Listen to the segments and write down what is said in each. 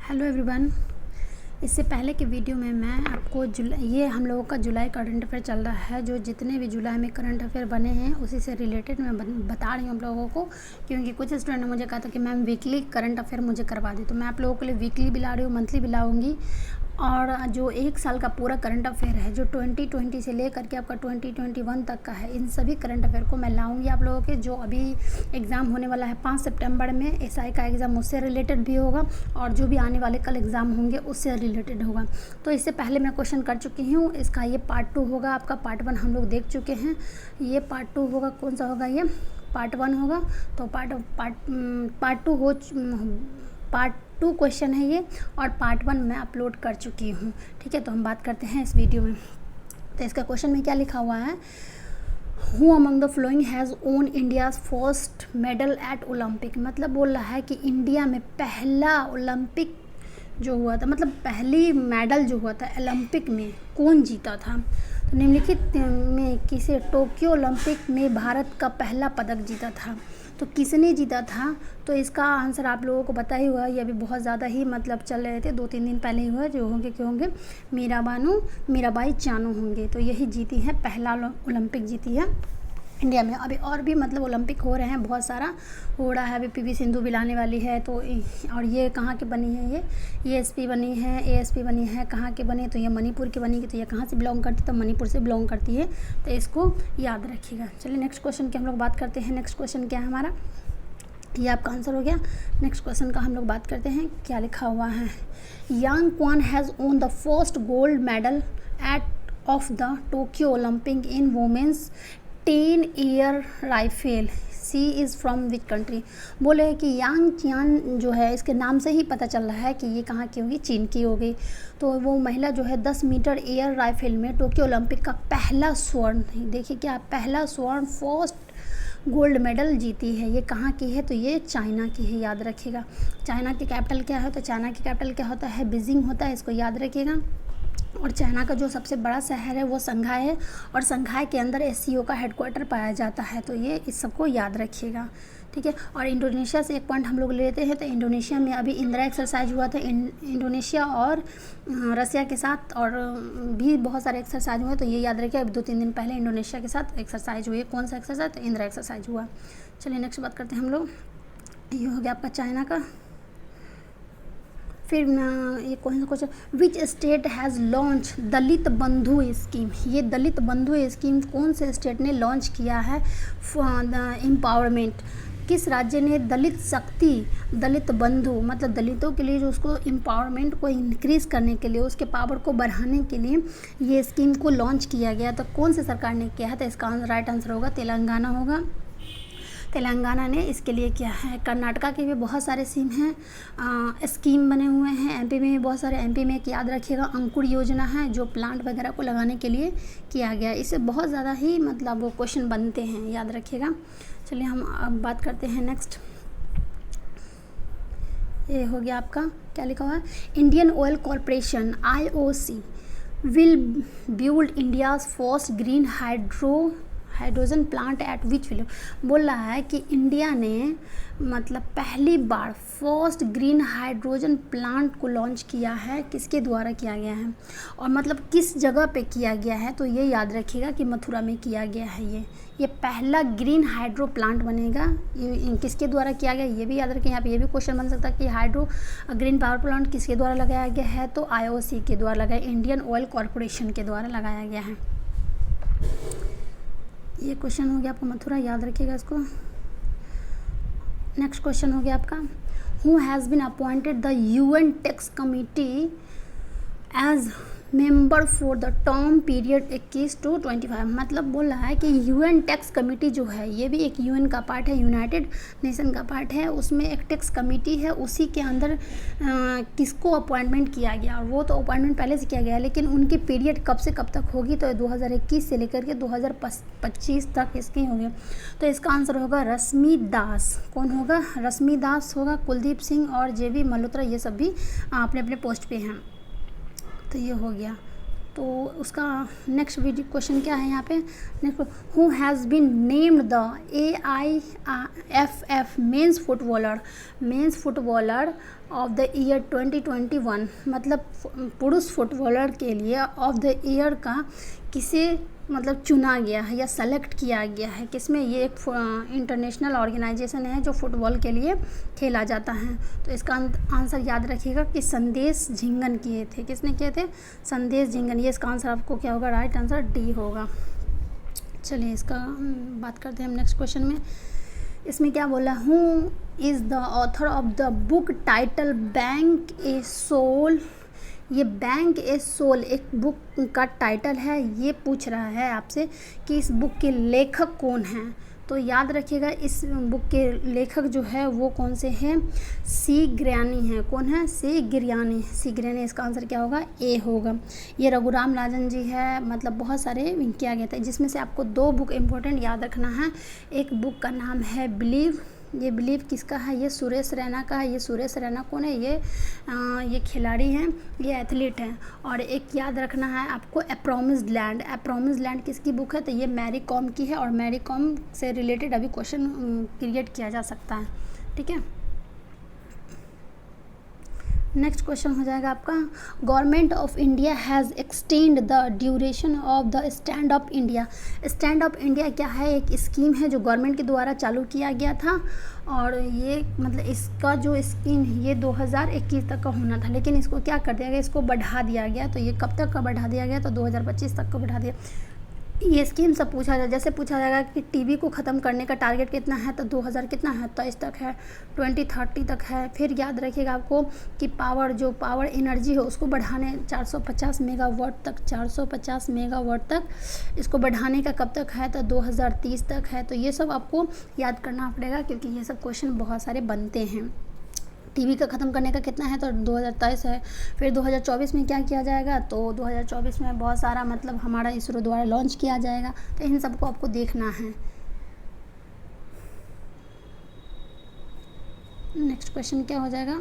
Hello everyone. इससे पहले के वीडियो में मैं आपको ये हम लोगों का जुलाई करंट अफेयर चल रहा है। जो जितने भी जुलाई में करंट अफेयर बने हैं उसी से रिलेटेड मैं बता रही हूँ आप लोगों को, क्योंकि कुछ स्टूडेंट ने मुझे कहा था कि मैम वीकली करंट अफेयर मुझे करवा दी। तो मैं आप लोगों के लिए वीकली भी ला रही हूँ, मंथली भी लाऊंगी। और जो एक साल का पूरा करंट अफेयर है, जो 2020 से लेकर के आपका 2021 तक का है, इन सभी करंट अफेयर को मैं लाऊंगी आप लोगों के। जो अभी एग्ज़ाम होने वाला है 5 सितंबर में, एसआई का एग्ज़ाम, उससे रिलेटेड भी होगा, और जो भी आने वाले कल एग्ज़ाम होंगे उससे रिलेटेड होगा। तो इससे पहले मैं क्वेश्चन कर चुकी हूँ। इसका ये पार्ट 2 होगा। आपका पार्ट 1 हम लोग देख चुके हैं। ये पार्ट 2 होगा। कौन सा होगा? ये पार्ट 1 होगा। तो पार्ट टू क्वेश्चन है ये, और पार्ट 1 मैं अपलोड कर चुकी हूँ। ठीक है, तो हम बात करते हैं इस वीडियो में। तो इसका क्वेश्चन में क्या लिखा हुआ है? Who among the flowing has own India's first medal at Olympic. मतलब बोल रहा है कि इंडिया में पहला ओलंपिक जो हुआ था, मतलब पहली मेडल जो हुआ था ओलंपिक में, कौन जीता था? तो निम्नलिखित में किसे टोक्यो ओलंपिक में भारत का पहला पदक जीता था? तो किसने जीता था? तो इसका आंसर आप लोगों को पता ही हुआ। ये अभी बहुत ज़्यादा ही मतलब चल रहे थे, 2-3 दिन पहले ही हुआ। जो होंगे क्यों होंगे? मीराबाई चानू होंगे। तो यही जीती है, पहला ओलंपिक जीती है इंडिया में। अभी और भी मतलब ओलंपिक हो रहे हैं, बहुत सारा हो रहा है। अभी पीवी सिंधु भी लाने वाली है। तो और ये कहाँ की बनी है? ये एएसपी बनी है, एएसपी बनी है। कहाँ की बनी? तो ये मणिपुर की बनी। तो ये कहाँ से बिलोंग करती है? तो मणिपुर से बिलोंग करती है। तो इसको याद रखिएगा। चलिए नेक्स्ट क्वेश्चन की हम लोग बात करते हैं। नेक्स्ट क्वेश्चन क्या है हमारा? ये आपका आंसर हो गया। नेक्स्ट क्वेश्चन का हम लोग बात करते हैं। क्या लिखा हुआ है? Yang Qian has won the first gold medal at of the Tokyo Olympic in women's 10 air rifle. She is from which country? बोले कि यांग चियान जो है, इसके नाम से ही पता चल रहा है कि ये कहाँ की होगी, चीन की हो गई। तो वो महिला जो है 10 मीटर एयर राइफल में टोक्यो ओलंपिक का पहला स्वर्ण, देखिए क्या, पहला स्वर्ण, फर्स्ट गोल्ड मेडल जीती है। ये कहाँ की है? तो ये चाइना की है, याद रखिएगा। चाइना की कैपिटल क्या है? तो चाइना की कैपिटल क्या होता है? बीजिंग होता है, इसको याद रखिएगा। और चाइना का जो सबसे बड़ा शहर है वो संघाई है, और संघाई के अंदर एससीओ का हेडक्वार्टर पाया जाता है। तो ये इस सबको याद रखिएगा, ठीक है। और इंडोनेशिया से एक पॉइंट हम लोग लेते हैं। तो इंडोनेशिया में अभी इंदिरा एक्सरसाइज हुआ था, इंडोनेशिया और रसिया के साथ, और भी बहुत सारे एक्सरसाइज हुए। तो ये याद रखिए, अभी 2-3 दिन पहले इंडोनेशिया के साथ एक्सरसाइज हुई। कौन सा एक्सरसाइज? तो इंदिरा एक्सरसाइज हुआ। चलिए नेक्स्ट बात करते हैं हम लोग। ये हो गया आपका चाइना का। फिर ये कौन सा question? Which state has launch Dalit Bandhu scheme. ये दलित बंधु स्कीम कौन से स्टेट ने लॉन्च किया है? एम्पावरमेंट। किस राज्य ने दलित शक्ति, दलित बंधु, मतलब दलितों के लिए जो उसको एम्पावरमेंट को इंक्रीज़ करने के लिए, उसके पावर को बढ़ाने के लिए ये स्कीम को लॉन्च किया गया? तो कौन से सरकार ने किया है? तो इसका राइट आंसर होगा तेलंगाना होगा। तेलंगाना ने इसके लिए किया है। कर्नाटका के भी बहुत सारे स्कीम बने हुए हैं। एमपी में भी बहुत सारे, एमपी में एक याद रखिएगा अंकुर योजना है, जो प्लांट वगैरह को लगाने के लिए किया गया। इससे बहुत ज़्यादा ही मतलब वो क्वेश्चन बनते हैं, याद रखिएगा। चलिए हम अब बात करते हैं नेक्स्ट। ये हो गया आपका, क्या लिखा हुआ है? Indian oil corporation IOC will build India's first green hydrogen plant at which village. बोल रहा है कि इंडिया ने मतलब पहली बार फर्स्ट ग्रीन हाइड्रोजन प्लांट को लॉन्च किया है। किसके द्वारा किया गया है, और मतलब किस जगह पे किया गया है? तो ये याद रखिएगा कि मथुरा में किया गया है। ये पहला ग्रीन हाइड्रो प्लांट बनेगा। ये किसके द्वारा किया गया, ये भी याद रखें। यहाँ पे ये भी क्वेश्चन बन सकता है कि हाइड्रो ग्रीन पावर प्लांट किसके द्वारा लगाया गया है? तो IOC के द्वारा लगाया, इंडियन ऑयल कॉरपोरेशन के द्वारा लगाया गया है। ये क्वेश्चन हो गया आपका मथुरा, याद रखिएगा इसको। नेक्स्ट क्वेश्चन हो गया आपका, who has been appointed the UN tax committee as member for the term period 21 to 25। मतलब बोल रहा है कि UN टैक्स कमेटी जो है, ये भी एक UN का पार्ट है, यूनाइटेड नेशन का पार्ट है। उसमें एक टैक्स कमेटी है, उसी के अंदर किसको अपॉइंटमेंट किया गया? और वो तो अपॉइंटमेंट पहले से किया गया, लेकिन उनकी पीरियड कब से कब तक होगी? तो 2021 से लेकर के 2025 तक इसकी होगी। तो इसका आंसर होगा रश्मि दास। कौन होगा? रश्मि दास होगा। कुलदीप सिंह और JB मल्होत्रा ये सब भी अपने अपने पोस्ट पे हैं। तो ये हो गया। तो उसका नेक्स्ट वीडियो क्वेश्चन क्या है यहाँ पे, next, who has been named the AIFF men's footballer of the year 2021, मतलब पुरुष फुटबॉलर के लिए ऑफ द ईयर का किसे मतलब चुना गया है या सेलेक्ट किया गया है, किसमें, ये एक इंटरनेशनल ऑर्गेनाइजेशन है जो फुटबॉल के लिए खेला जाता है। तो इसका आंसर याद रखिएगा कि संदेश झिंगन किए थे। किसने किए थे? संदेश झिंगन। ये इसका आंसर आपको क्या होगा? राइट आंसर डी होगा। चलिए इसका बात करते हैं हम नेक्स्ट क्वेश्चन में। इसमें क्या बोला, who is the author of the book title bank a soul. ये बैंक ए सोल एक बुक का टाइटल है। ये पूछ रहा है आपसे कि इस बुक के लेखक कौन हैं। तो याद रखिएगा इस बुक के लेखक जो है वो कौन से हैं? सी ग्रयानी हैं। कौन है? सी ग्रयानी। सी ग्रयानी, इसका आंसर क्या होगा? ए होगा। ये रघुराम राजन जी है, मतलब बहुत सारे किया गया था, जिसमें से आपको 2 बुक इम्पोर्टेंट याद रखना है। एक बुक का नाम है बिलीव। ये बिलीव किसका है? ये सुरेश रैना का है। ये सुरेश रैना कौन है? ये खिलाड़ी हैं, ये एथलीट हैं। और एक याद रखना है आपको, ए प्रॉमिस्ड लैंड। ए प्रॉमिस्ड लैंड किसकी बुक है? तो ये मैरी कॉम की है, और मैरी कॉम से रिलेटेड अभी क्वेश्चन क्रिएट किया जा सकता है। ठीक है, नेक्स्ट क्वेश्चन हो जाएगा आपका, government of India has extend the duration of the stand up India. Stand up India क्या है? एक स्कीम है जो गवर्नमेंट के द्वारा चालू किया गया था, और ये मतलब इसका जो स्कीम है ये 2021 तक का होना था, लेकिन इसको क्या कर दिया गया? इसको बढ़ा दिया गया। तो ये कब तक का बढ़ा दिया गया? तो 2025 तक को बढ़ा दिया। ये स्कीम सब पूछा जाए, जैसे पूछा जाएगा कि टीबी को ख़त्म करने का टारगेट कितना है, तो 2000 कितना है? 23 तक है, 2030 तक है। फिर याद रखिएगा आपको कि पावर एनर्जी है उसको बढ़ाने 450 मेगावाट तक, 450 मेगावाट तक इसको बढ़ाने का कब तक है? तो 2030 तक है। तो ये सब आपको याद करना पड़ेगा, क्योंकि ये सब क्वेश्चन बहुत सारे बनते हैं। टीवी का ख़त्म करने का कितना है? तो 2023 है। फिर 2024 में क्या किया जाएगा? तो 2024 में बहुत सारा मतलब हमारा इसरो द्वारा लॉन्च किया जाएगा। तो इन सबको आपको देखना है। नेक्स्ट क्वेश्चन क्या हो जाएगा,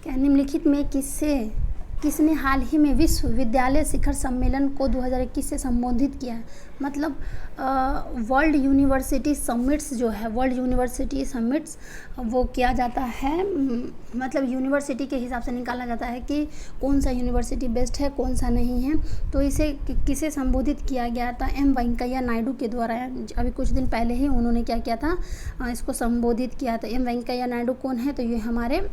क्या निम्नलिखित में किसने हाल ही में विश्वविद्यालय शिखर सम्मेलन को 2021 से संबोधित किया है? मतलब वर्ल्ड यूनिवर्सिटी समिट्स जो है, वर्ल्ड यूनिवर्सिटी समिट्स वो किया जाता है, मतलब यूनिवर्सिटी के हिसाब से निकाला जाता है कि कौन सा यूनिवर्सिटी बेस्ट है, कौन सा नहीं है। तो इसे किसे संबोधित किया गया था? एम वेंकैया नायडू के द्वारा। अभी कुछ दिन पहले ही उन्होंने क्या किया था? इसको संबोधित किया था। एम वेंकैया नायडू कौन है? तो ये हमारे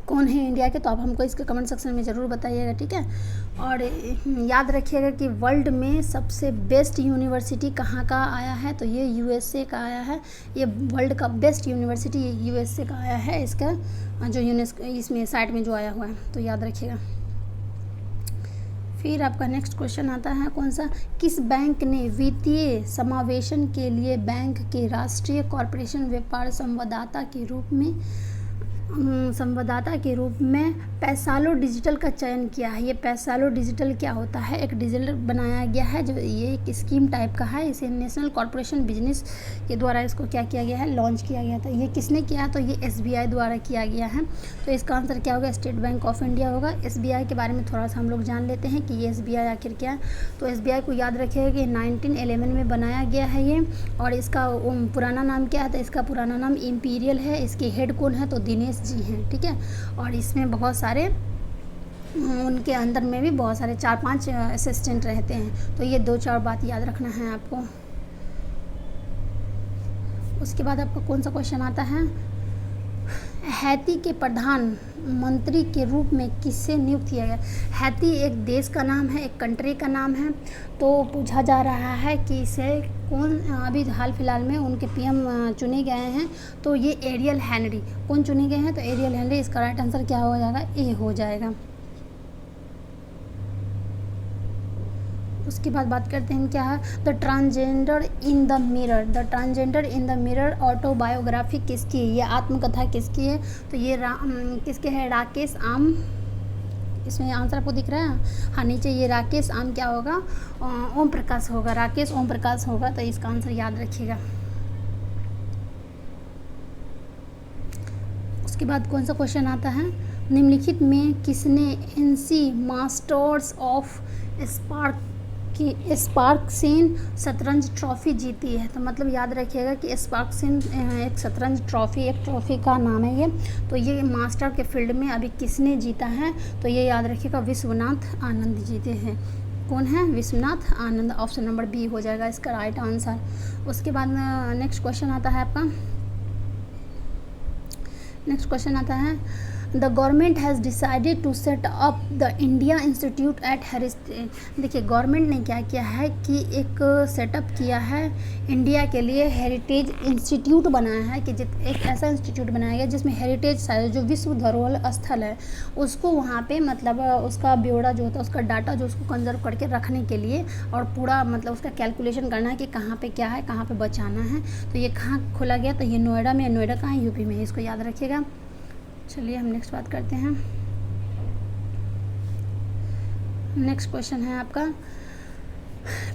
कौन है इंडिया के? तो आप हमको इसके कमेंट सेक्शन में ज़रूर बताइएगा। ठीक है, और याद रखिएगा कि वर्ल्ड में सबसे बेस्ट यूनिवर्सिटी कहाँ का आया है? तो ये यूएसए का आया है। ये वर्ल्ड का बेस्ट यूनिवर्सिटी यूएसए का आया है, इसका जो यूनेस्को इसमें साइट में जो आया हुआ है, तो याद रखिएगा। फिर आपका नेक्स्ट क्वेश्चन आता है कौन सा, किस बैंक ने वित्तीय समावेशन के लिए बैंक के राष्ट्रीय कॉर्पोरेशन व्यापार संवाददाता के रूप में पैसालो डिजिटल का चयन किया है? ये पैसालो डिजिटल क्या होता है? एक डिजिटल बनाया गया है, जो ये एक स्कीम टाइप का है। इसे नेशनल कॉर्पोरेशन बिजनेस के द्वारा इसको क्या किया गया है? लॉन्च किया गया था। ये किसने किया? तो ये SBI द्वारा किया गया है। तो इसका आंसर क्या होगा? स्टेट बैंक ऑफ इंडिया होगा। SBI के बारे में थोड़ा सा हम लोग जान लेते हैं कि ये SBI आखिर क्या है। तो SBI को याद रखिएगा कि 1911 में बनाया गया है ये, और इसका पुराना नाम क्या है? तो इसका पुराना नाम इम्पीरियल है। इसके हेड कौन है? तो दिनेश जी हैं। ठीक है, और इसमें बहुत सारे उनके अंदर में भी बहुत सारे 4-5 असिस्टेंट रहते हैं। तो ये 2-4 बात याद रखना है आपको। उसके बाद आपका कौन सा क्वेश्चन आता है, हैती के प्रधानमंत्री के रूप में किसे नियुक्त किया गया? हैती एक देश का नाम है, एक कंट्री का नाम है। तो पूछा जा रहा है कि इसे कौन अभी हाल फिलहाल में उनके PM चुने गए हैं। तो ये एरियल हेनरी। कौन चुने गए हैं? तो एरियल हेनरी। इसका राइट आंसर क्या हो जाएगा? ए हो जाएगा। उसके बाद बात करते हैं क्या है, the transgender in the mirror. The transgender in the mirror autobiography किसकी है? ये आत्मकथा किसकी है? तो ये किसके है? राकेश आम। इसमें आंसर आपको दिख रहा है? हाँ, नीचे ये राकेश आम क्या होगा? ओम प्रकाश होगा। राकेश ओम प्रकाश होगा। तो इसका आंसर याद रखिएगा। उसके बाद कौन सा क्वेश्चन आता है, निम्नलिखित में किसने एनसी मास्टर्स ऑफ स्पार्क्सेन शतरंज ट्रॉफी जीती है? तो मतलब याद रखिएगा कि स्पार्क्सेन एक शतरंज ट्रॉफी, एक ट्रॉफी का नाम है ये। तो ये मास्टर के फील्ड में अभी किसने जीता है? तो ये याद रखिएगा विश्वनाथ आनंद जीते हैं। कौन है? Vishwanath Anand. Option number B हो जाएगा इसका राइट आंसर। उसके बाद नेक्स्ट क्वेश्चन आता है आपका, नेक्स्ट क्वेश्चन आता है the government has decided to set up the India institute at heritage. देखिए गवर्नमेंट ने क्या किया है कि एक सेटअप किया है इंडिया के लिए, हेरिटेज इंस्टीट्यूट बनाया है कि एक ऐसा इंस्टीट्यूट बनाया गया जिसमें हेरिटेज साइट जो विश्व धरोहर स्थल है उसको वहाँ पे मतलब उसका ब्यौरा जो होता है, उसका डाटा जो उसको कंजर्व करके रखने के लिए और पूरा मतलब उसका कैलकुलेशन करना है कि कहाँ पे क्या है, कहाँ पे बचाना है। तो ये कहाँ खोला गया? तो ये नोएडा में। नोएडा कहाँ है? यूपी में। इसको याद रखिएगा। चलिए हम नेक्स्ट बात करते हैं। नेक्स्ट क्वेश्चन है आपका,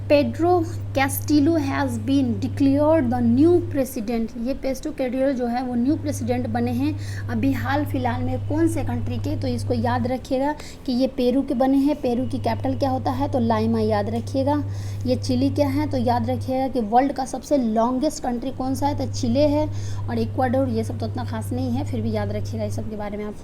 Pedro Castillo has been declared the new president. ये पेड्रो कैस्टिलो जो है वो न्यू प्रेसिडेंट बने हैं अभी हाल फिलहाल में कौन से कंट्री के? तो इसको याद रखिएगा कि ये पेरू के बने हैं। पेरू की कैपिटल क्या होता है? तो लाइमा। याद रखिएगा। ये चिली क्या है? तो याद रखिएगा कि वर्ल्ड का सबसे लॉन्गेस्ट कंट्री कौन सा है? तो चिले है। और इक्वाडोर, ये सब तो उतना खास नहीं है, फिर भी याद रखिएगा इस सब के बारे में आप।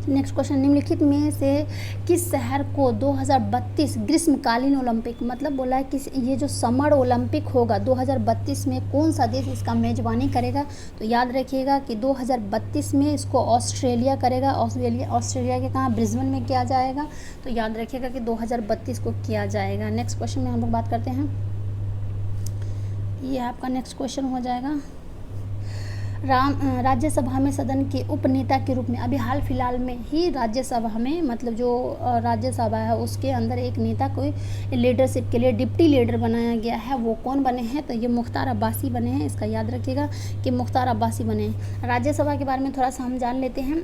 नेक्स्ट क्वेश्चन, निम्नलिखित में से किस शहर को 2032 ग्रीष्मकालीन ओलंपिक, मतलब बोला है कि ये जो समर ओलंपिक होगा 2032 में कौन सा देश इसका मेजबानी करेगा? तो याद रखिएगा कि 2032 में इसको ऑस्ट्रेलिया करेगा। ऑस्ट्रेलिया के कहाँ? ब्रिस्बेन में किया जाएगा। तो याद रखिएगा कि 2032 को किया जाएगा। नेक्स्ट क्वेश्चन में हम लोग बात करते हैं, ये आपका नेक्स्ट क्वेश्चन हो जाएगा, राज्यसभा में सदन के उपनेता के रूप में अभी हाल फिलहाल में ही राज्यसभा में मतलब जो राज्यसभा है उसके अंदर एक नेता को लीडरशिप के लिए डिप्टी लीडर बनाया गया है। वो कौन बने हैं? तो ये मुख्तार अब्बासी बने हैं। इसका याद रखिएगा कि मुख्तार अब्बासी बने हैं। राज्यसभा के बारे में थोड़ा सा हम जान लेते हैं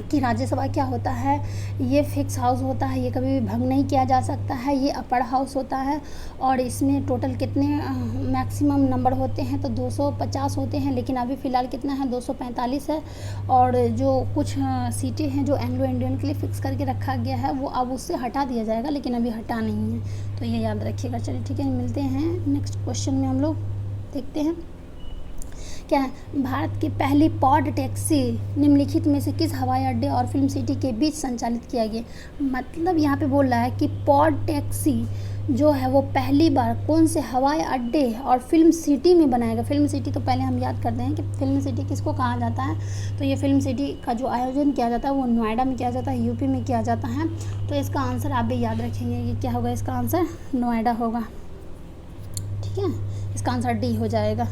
कि राज्यसभा क्या होता है। ये फिक्स हाउस होता है, ये कभी भी भंग नहीं किया जा सकता है। ये अपर हाउस होता है और इसमें टोटल कितने मैक्सिमम नंबर होते हैं? तो 250 होते हैं, लेकिन अभी फ़िलहाल कितना है? 245 है। और जो कुछ सीटें हैं जो एंग्लो इंडियन के लिए फ़िक्स करके रखा गया है वो अब उससे हटा दिया जाएगा, लेकिन अभी हटा नहीं है। तो ये याद रखिएगा। चलिए ठीक है, मिलते हैं नेक्स्ट क्वेश्चन में। हम लोग देखते हैं क्या है, भारत की पहली पॉड टैक्सी निम्नलिखित में से किस हवाई अड्डे और फिल्म सिटी के बीच संचालित किया गया? मतलब यहाँ पे बोल रहा है कि पॉड टैक्सी जो है वो पहली बार कौन से हवाई अड्डे और फिल्म सिटी में बनाएगा? फिल्म सिटी तो पहले हम याद करते हैं कि फिल्म सिटी किसको कहा जाता है। तो ये फिल्म सिटी का जो आयोजन किया जाता है वो नोएडा में किया जाता है, यूपी में किया जाता है। तो इसका आंसर आप भी याद रखेंगे, ये क्या होगा? इसका आंसर नोएडा होगा। ठीक है, इसका आंसर डी हो जाएगा।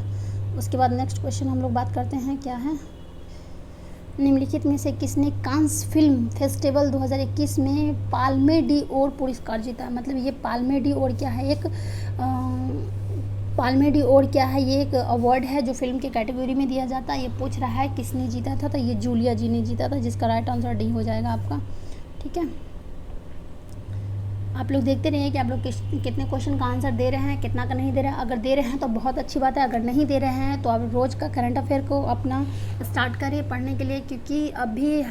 उसके बाद नेक्स्ट क्वेश्चन हम लोग बात करते हैं, क्या है, निम्नलिखित में से किसने कांस फिल्म फेस्टिवल 2021 में पाल्मे डी ओर पुरस्कार जीता? मतलब ये पाल्मे डी ओर क्या है? एक पाल्मे डी ओर क्या है? ये एक अवार्ड है जो फिल्म के कैटेगरी में दिया जाता है। ये पूछ रहा है किसने जीता था? तो ये जूलिया जी ने जीता था, जिसका राइट आंसर डी हो जाएगा आपका। ठीक है, आप लोग देखते रहिए कि आप लोग कितने क्वेश्चन का आंसर दे रहे हैं, कितना का नहीं दे रहे हैं। अगर दे रहे हैं तो बहुत अच्छी बात है, अगर नहीं दे रहे हैं तो आप रोज़ का करंट अफेयर को अपना स्टार्ट करिए पढ़ने के लिए, क्योंकि अभी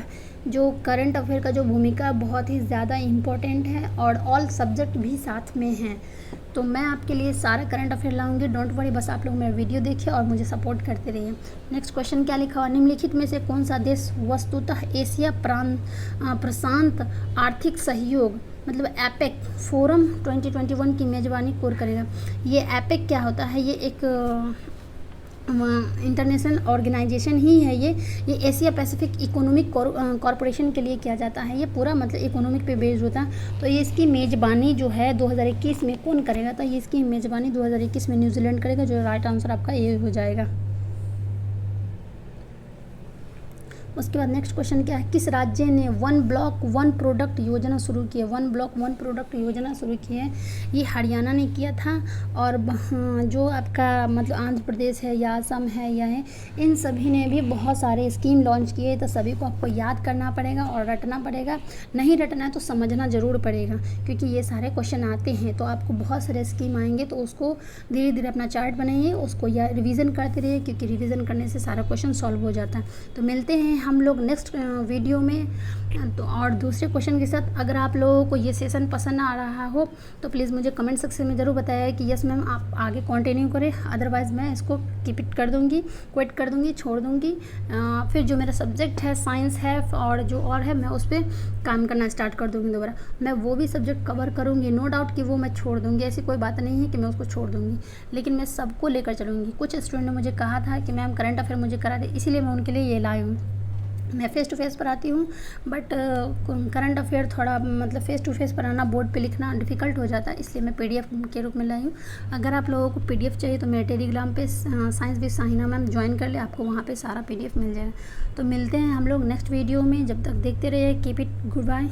जो करंट अफेयर का जो भूमिका बहुत ही ज़्यादा इम्पोर्टेंट है और ऑल सब्जेक्ट भी साथ में हैं। तो मैं आपके लिए सारा करंट अफेयर लाऊंगी, डोंट वरी, बस आप लोग मेरा वीडियो देखिए और मुझे सपोर्ट करते रहिए। नेक्स्ट क्वेश्चन क्या लिखा हुआ, निम्नलिखित में से कौन सा देश वस्तुतः एशिया प्रशांत आर्थिक सहयोग मतलब एपेक फोरम 2021 की मेज़बानी कोर करेगा? ये एपेक क्या होता है? ये एक इंटरनेशनल ऑर्गेनाइजेशन ही है। ये एशिया पैसिफिक इकोनॉमिक कॉरपोरेशन के लिए किया जाता है। ये पूरा मतलब इकोनॉमिक पे बेस्ड होता है। तो ये इसकी मेज़बानी जो है 2021 में कौन करेगा? तो ये इसकी मेज़बानी 2021 में न्यूजीलैंड करेगा, जो राइट आंसर आपका ये हो जाएगा। उसके बाद नेक्स्ट क्वेश्चन क्या है, किस राज्य ने वन ब्लॉक वन प्रोडक्ट योजना शुरू की है? वन ब्लॉक वन प्रोडक्ट योजना शुरू की है, ये हरियाणा ने किया था। और जो आपका मतलब आंध्र प्रदेश है या असम है या है, इन सभी ने भी बहुत सारे स्कीम लॉन्च किए। तो सभी को आपको याद करना पड़ेगा और रटना पड़ेगा। नहीं रटना है तो समझना ज़रूर पड़ेगा, क्योंकि ये सारे क्वेश्चन आते हैं। तो आपको बहुत सारे स्कीम आएंगे, तो उसको धीरे धीरे अपना चार्ट बनाइए, उसको या रिवीजन करते रहिए, क्योंकि रिवीजन करने से सारा क्वेश्चन सॉल्व हो जाता है। तो मिलते हैं हम लोग नेक्स्ट वीडियो में तो और दूसरे क्वेश्चन के साथ। अगर आप लोगों को ये सेशन पसंद आ रहा हो तो प्लीज़ मुझे कमेंट सेक्शन में ज़रूर बताया कि यस मैम आप आगे कंटिन्यू करें, अदरवाइज़ मैं इसको कीप इट कर दूँगी, क्विट कर दूँगी, छोड़ दूँगी। फिर जो मेरा सब्जेक्ट है साइंस है और जो और है मैं उस पर काम करना स्टार्ट कर दूँगी दोबारा। मैं वो भी सब्जेक्ट कवर करूँगी, नो डाउट कि वो मैं छोड़ दूँगी, ऐसी कोई बात नहीं है कि मैं उसको छोड़ दूँगी, लेकिन मैं सबको लेकर चलूँगी। कुछ स्टूडेंट ने मुझे कहा था कि मैम करंट अफेयर मुझे करा दे, इसीलिए मैं उनके लिए ये लाई हूँ। मैं फ़ेस टू फेस पढ़ाती हूँ बट करंट अफेयर थोड़ा मतलब फ़ेस टू फेस पढ़ाना, बोर्ड पे लिखना डिफ़िकल्ट हो जाता है, इसलिए मैं पीडीएफ के रूप में लाई हूँ। अगर आप लोगों को पीडीएफ चाहिए तो मेरे टेलीग्राम पे science with Sahina ma'am join कर ले, आपको वहाँ पे सारा पीडीएफ मिल जाएगा। तो मिलते हैं हम लोग नेक्स्ट वीडियो में, जब तक देखते रहिए, कीप इट गुड बाय।